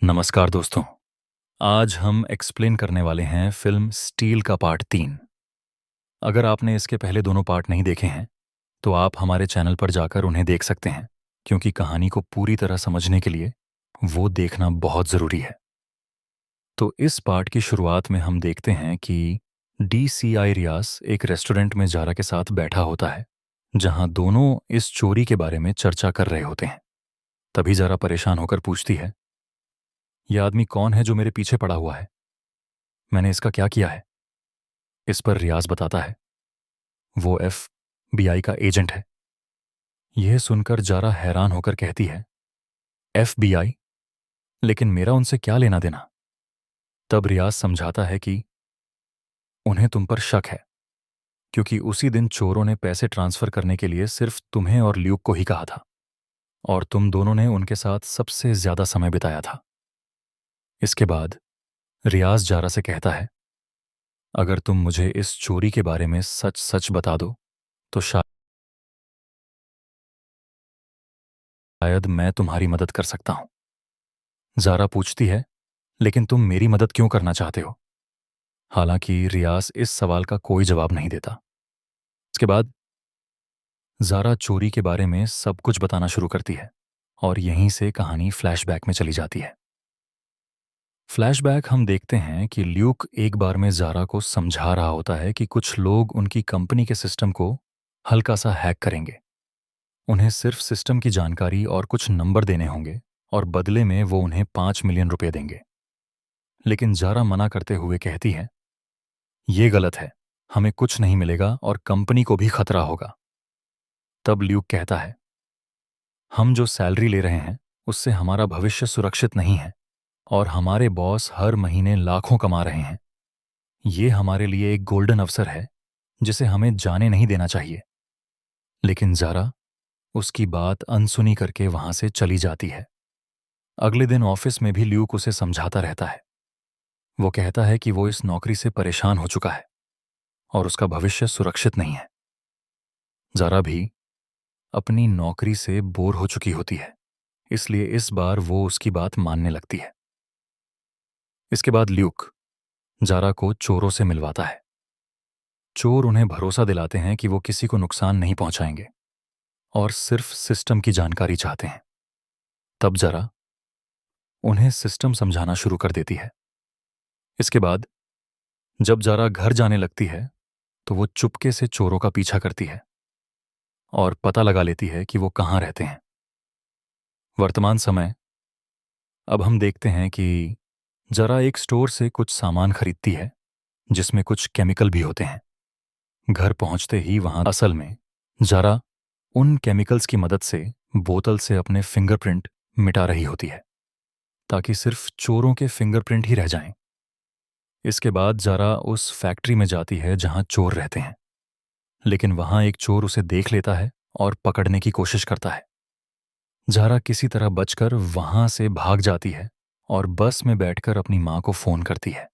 नमस्कार दोस्तों। आज हम एक्सप्लेन करने वाले हैं फिल्म स्टील का पार्ट 3। अगर आपने इसके पहले दोनों पार्ट नहीं देखे हैं तो आप हमारे चैनल पर जाकर उन्हें देख सकते हैं, क्योंकि कहानी को पूरी तरह समझने के लिए वो देखना बहुत ज़रूरी है। तो इस पार्ट की शुरुआत में हम देखते हैं कि DCI रियाज एक रेस्टोरेंट में जारा के साथ बैठा होता है, जहां दोनों इस चोरी के बारे में चर्चा कर रहे होते हैं। तभी जारा परेशान होकर पूछती है, यह आदमी कौन है जो मेरे पीछे पड़ा हुआ है? मैंने इसका क्या किया है? इस पर रियाज बताता है, वो FBI का एजेंट है। यह सुनकर जारा हैरान होकर कहती है, FBI? लेकिन मेरा उनसे क्या लेना देना? तब रियाज समझाता है कि उन्हें तुम पर शक है, क्योंकि उसी दिन चोरों ने पैसे ट्रांसफर करने के लिए सिर्फ तुम्हें और ल्यूक को ही कहा था, और तुम दोनों ने उनके साथ सबसे ज्यादा समय बिताया था। इसके बाद रियाज जारा से कहता है, अगर तुम मुझे इस चोरी के बारे में सच सच बता दो तो शायद मैं तुम्हारी मदद कर सकता हूं। जारा पूछती है, लेकिन तुम मेरी मदद क्यों करना चाहते हो? हालांकि रियाज इस सवाल का कोई जवाब नहीं देता। इसके बाद जारा चोरी के बारे में सब कुछ बताना शुरू करती है, और यहीं से कहानी फ्लैशबैक में चली जाती है। फ्लैशबैक हम देखते हैं कि ल्यूक एक बार में जारा को समझा रहा होता है कि कुछ लोग उनकी कंपनी के सिस्टम को हल्का सा हैक करेंगे। उन्हें सिर्फ सिस्टम की जानकारी और कुछ नंबर देने होंगे, और बदले में वो उन्हें 5 मिलियन रुपए देंगे। लेकिन जारा मना करते हुए कहती है, ये गलत है, हमें कुछ नहीं मिलेगा और कंपनी को भी खतरा होगा। तब ल्यूक कहता है, हम जो सैलरी ले रहे हैं उससे हमारा भविष्य सुरक्षित नहीं है, और हमारे बॉस हर महीने लाखों कमा रहे हैं। ये हमारे लिए एक गोल्डन अवसर है जिसे हमें जाने नहीं देना चाहिए। लेकिन जारा उसकी बात अनसुनी करके वहां से चली जाती है। अगले दिन ऑफिस में भी ल्यूक उसे समझाता रहता है। वो कहता है कि वो इस नौकरी से परेशान हो चुका है और उसका भविष्य सुरक्षित नहीं है। जारा भी अपनी नौकरी से बोर हो चुकी होती है, इसलिए इस बार वो उसकी बात मानने लगती है। इसके बाद ल्यूक जारा को चोरों से मिलवाता है। चोर उन्हें भरोसा दिलाते हैं कि वो किसी को नुकसान नहीं पहुंचाएंगे और सिर्फ सिस्टम की जानकारी चाहते हैं। तब जारा उन्हें सिस्टम समझाना शुरू कर देती है। इसके बाद जब जारा घर जाने लगती है तो वो चुपके से चोरों का पीछा करती है और पता लगा लेती है कि वो कहाँ रहते हैं। वर्तमान समय अब हम देखते हैं कि जरा एक स्टोर से कुछ सामान खरीदती है जिसमें कुछ केमिकल भी होते हैं। घर पहुंचते ही वहां असल में जरा उन केमिकल्स की मदद से बोतल से अपने फिंगरप्रिंट मिटा रही होती है, ताकि सिर्फ चोरों के फिंगरप्रिंट ही रह जाएं। इसके बाद जरा उस फैक्ट्री में जाती है जहां चोर रहते हैं, लेकिन वहां एक चोर उसे देख लेता है और पकड़ने की कोशिश करता है। जारा किसी तरह बचकर वहां से भाग जाती है और बस में बैठकर अपनी मां को फोन करती है।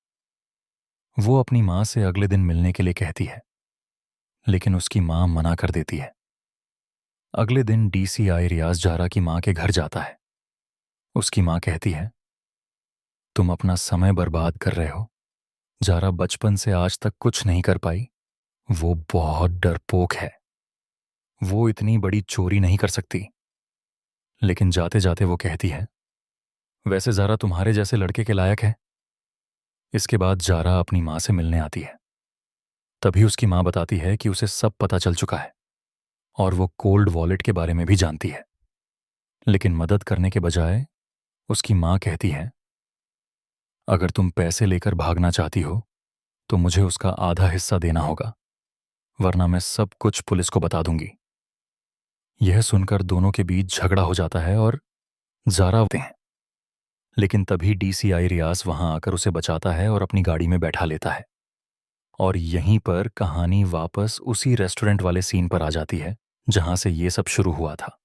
वो अपनी मां से अगले दिन मिलने के लिए कहती है, लेकिन उसकी मां मना कर देती है। अगले दिन DCI रियाज जारा की मां के घर जाता है। उसकी मां कहती है, तुम अपना समय बर्बाद कर रहे हो। जारा बचपन से आज तक कुछ नहीं कर पाई। वो बहुत डरपोक है। वो इतनी बड़ी चोरी नहीं कर सकती। लेकिन जाते जाते वो कहती है, वैसे जारा तुम्हारे जैसे लड़के के लायक है। इसके बाद जारा अपनी मां से मिलने आती है। तभी उसकी मां बताती है कि उसे सब पता चल चुका है और वो कोल्ड वॉलेट के बारे में भी जानती है। लेकिन मदद करने के बजाय उसकी मां कहती है, अगर तुम पैसे लेकर भागना चाहती हो तो मुझे उसका आधा हिस्सा देना होगा, वरना मैं सब कुछ पुलिस को बता दूंगी। यह सुनकर दोनों के बीच झगड़ा हो जाता है और जारा होते हैं। लेकिन तभी DCI रियाज वहां आकर उसे बचाता है और अपनी गाड़ी में बैठा लेता है। और यहीं पर कहानी वापस उसी रेस्टोरेंट वाले सीन पर आ जाती है जहां से ये सब शुरू हुआ था।